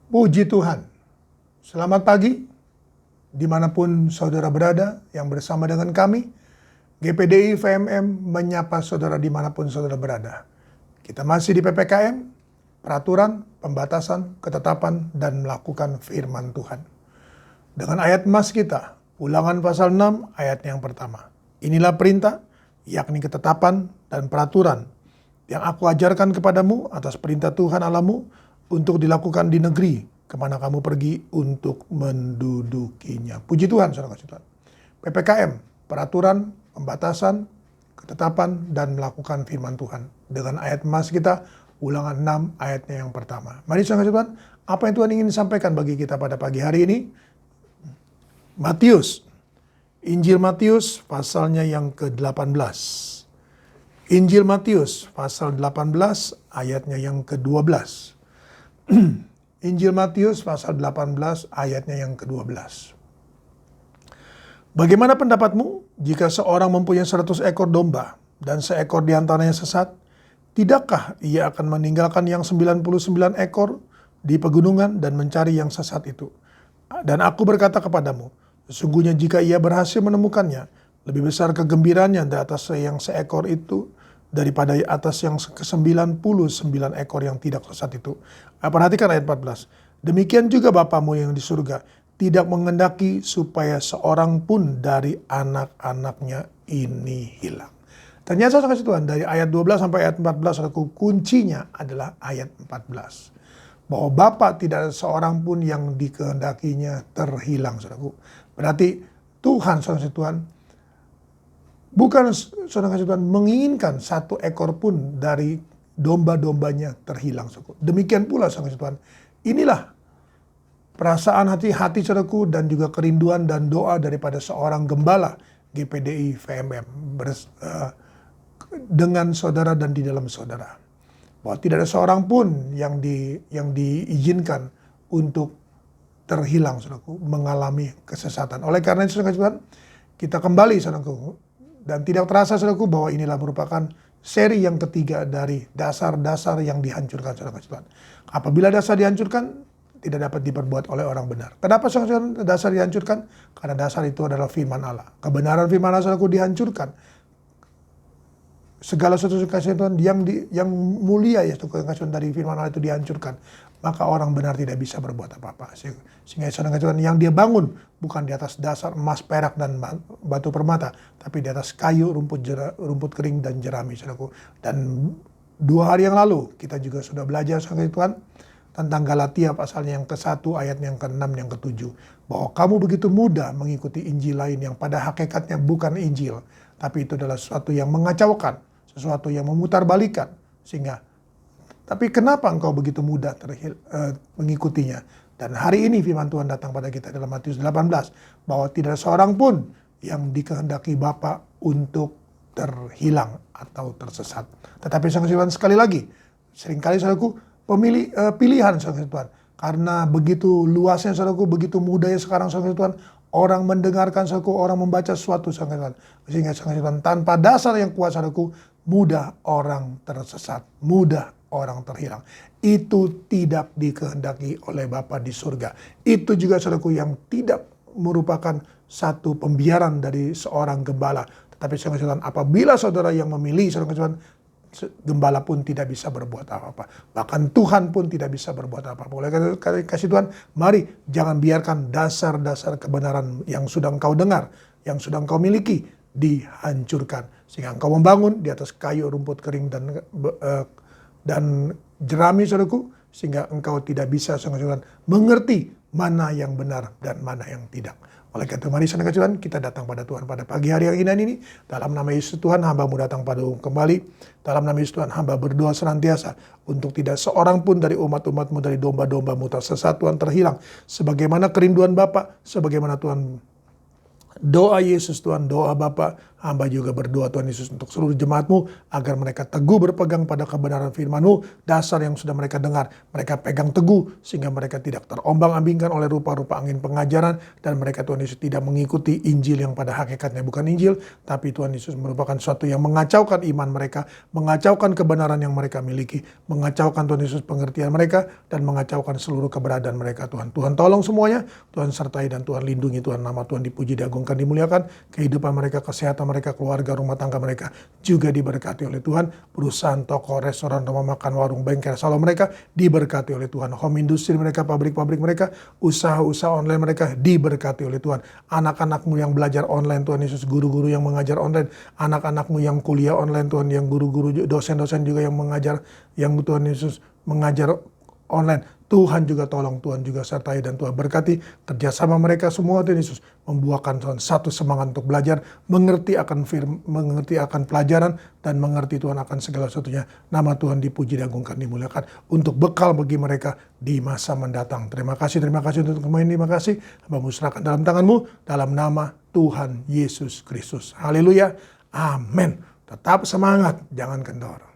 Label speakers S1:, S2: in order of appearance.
S1: Puji Tuhan. Selamat pagi, dimanapun saudara berada yang bersama dengan kami. GPDI VMM menyapa saudara dimanapun saudara berada. Kita masih di PPKM, peraturan, pembatasan, ketetapan, dan melakukan firman Tuhan. Dengan ayat emas kita, Ulangan pasal 6 ayat yang pertama. Inilah perintah, yakni ketetapan dan peraturan yang aku ajarkan kepadamu atas perintah Tuhan Allahmu untuk dilakukan di negeri kemana kamu pergi untuk mendudukinya. Puji Tuhan, saudara kasih Tuhan. PPKM, peraturan, pembatasan, ketetapan, dan melakukan firman Tuhan. Dengan ayat emas kita, Ulangan 6 ayatnya yang pertama. Mari saudara kasih Tuhan, apa yang Tuhan ingin sampaikan bagi kita pada pagi hari ini? Matius, Injil Matius pasalnya yang ke-18. Injil Matius pasal 18 ayatnya yang ke-12. Injil Matius pasal 18 ayatnya yang ke-12. Bagaimana pendapatmu jika seorang mempunyai 100 ekor domba dan seekor di antaranya sesat? Tidakkah ia akan meninggalkan yang 99 ekor di pegunungan dan mencari yang sesat itu? Dan aku berkata kepadamu, sesungguhnya jika ia berhasil menemukannya, lebih besar kegembiraannya di atas yang seekor itu daripada atas yang ke-99 ekor yang tidak sesat itu. Perhatikan ayat 14. Demikian juga Bapamu yang di surga tidak mengendaki supaya seorang pun dari anak-anaknya ini hilang. Ternyata saudara Tuhan, dari ayat 12 sampai ayat 14, kuncinya adalah ayat 14. Bahwa Bapa tidak ada seorang pun yang dikehendakinya terhilang, saudaraku. Berarti Tuhan, saudara Tuhan, bukan saudara kasih Tuhan menginginkan satu ekor pun dari domba-dombanya terhilang. Demikian pula saudara kasih Tuhan, inilah perasaan hati saudaraku dan juga kerinduan dan doa daripada seorang gembala GPDI VMM dengan saudara dan di dalam saudara. Bahwa tidak ada seorang pun yang diizinkan untuk terhilang, saudaraku, mengalami kesesatan. Oleh karena itu, saudara Tuhan, kita kembali, saudaraku, dan tidak terasa, saudaraku, bahwa inilah merupakan seri yang ketiga dari dasar-dasar yang dihancurkan, saudara Tuhan. Apabila dasar dihancurkan, tidak dapat diperbuat oleh orang benar. Kenapa, saudara Tuhan, dasar dihancurkan? Karena dasar itu adalah firman Allah. Kebenaran firman Allah, saudaraku, dihancurkan. Segala sesuatu kasih Tuhan yang mulia ya kasih dari firman Allah itu dihancurkan, maka orang benar tidak bisa berbuat apa-apa. Sehingga saudara Tuhan, yang dia bangun bukan di atas dasar emas, perak, dan batu permata, tapi di atas kayu, rumput kering, dan jerami, saudaraku. Dan 2 hari yang lalu kita juga sudah belajar saudara Tuhan tentang Galatia pasalnya yang ke-1 ayat yang ke-6 yang ke-7, bahwa kamu begitu mudah mengikuti Injil lain yang pada hakikatnya bukan Injil, tapi itu adalah sesuatu yang mengacaukan, sesuatu yang memutarbalikkan. Tapi kenapa engkau begitu mudah mengikutinya? Dan hari ini firman Tuhan datang pada kita dalam Matius 18, bahwa tidak ada seorang pun yang dikehendaki Bapa untuk terhilang atau tersesat. Tetapi saudara sekali lagi, seringkali saudaraku pilihan saudara Tuhan. Karena begitu luasnya saudaraku, begitu mudahnya sekarang saudara Tuhan, orang mendengarkan saudaraku, orang membaca sesuatu saudara Tuhan. Sehingga saudara Tuhan, tanpa dasar yang kuat saudaraku, mudah orang tersesat, mudah orang terhilang. Itu tidak dikehendaki oleh Bapa di surga. Itu juga saudaraku yang tidak merupakan satu pembiaran dari seorang gembala. Tetapi saudara Tuhan, apabila saudara yang memilih, saudara Tuhan, gembala pun tidak bisa berbuat apa-apa. Bahkan Tuhan pun tidak bisa berbuat apa-apa. Oleh karena kasih Tuhan, mari jangan biarkan dasar-dasar kebenaran yang sudah engkau dengar, yang sudah engkau miliki, dihancurkan. Sehingga engkau membangun di atas kayu, rumput kering, dan jerami, saudaraku, sehingga engkau tidak bisa saudara mengerti mana yang benar dan mana yang tidak. Oleh karena itu, mari saudara Tuhan, kita datang pada Tuhan pada pagi hari yang indah ini. Dalam nama Yesus Tuhan, hamba-Mu datang padamu kembali. Dalam nama Yesus Tuhan, hamba berdoa senantiasa untuk tidak seorang pun dari umat-umat-Mu, dari domba-domba-Mu tersesat, Tuhan, terhilang. Sebagaimana kerinduan Bapa, sebagaimana Tuhan doa Yesus Tuhan, doa Bapa, Hamba juga berdoa Tuhan Yesus untuk seluruh jemaat-Mu, agar mereka teguh berpegang pada kebenaran firman-Mu, dasar yang sudah mereka dengar. Mereka pegang teguh, sehingga mereka tidak terombang-ambingkan oleh rupa-rupa angin pengajaran, dan mereka Tuhan Yesus tidak mengikuti Injil yang pada hakikatnya bukan Injil, tapi Tuhan Yesus merupakan suatu yang mengacaukan iman mereka, mengacaukan kebenaran yang mereka miliki, mengacaukan Tuhan Yesus pengertian mereka, dan mengacaukan seluruh keberadaan mereka Tuhan. Tuhan tolong semuanya, Tuhan sertai dan Tuhan lindungi Tuhan. Nama Tuhan dipuji, diagungkan, dimuliakan. Kehidupan mereka, kesehatan mereka, keluarga, rumah tangga mereka juga diberkati oleh Tuhan. Perusahaan, toko, restoran, rumah makan, warung, bengkel, salon mereka diberkati oleh Tuhan. Home industri mereka, pabrik-pabrik mereka, usaha-usaha online mereka diberkati oleh Tuhan. Anak-anakmu yang belajar online Tuhan Yesus, guru-guru yang mengajar online, anak-anakmu yang kuliah online Tuhan, yang guru-guru, dosen-dosen juga yang mengajar, yang Tuhan Yesus mengajar online. Tuhan juga tolong, Tuhan juga sertai dan Tuhan berkati kerjasama mereka semua Tuhan Yesus. Membuahkan Tuhan satu semangat untuk belajar, mengerti akan pelajaran, dan mengerti Tuhan akan segala sesuatunya. Nama Tuhan dipuji, diagungkan, dimuliakan untuk bekal bagi mereka di masa mendatang. Terima kasih untuk semua ini. Terima kasih. Hamba serahkan dalam tangan-Mu, dalam nama Tuhan Yesus Kristus. Haleluya. Amin. Tetap semangat, jangan kendor.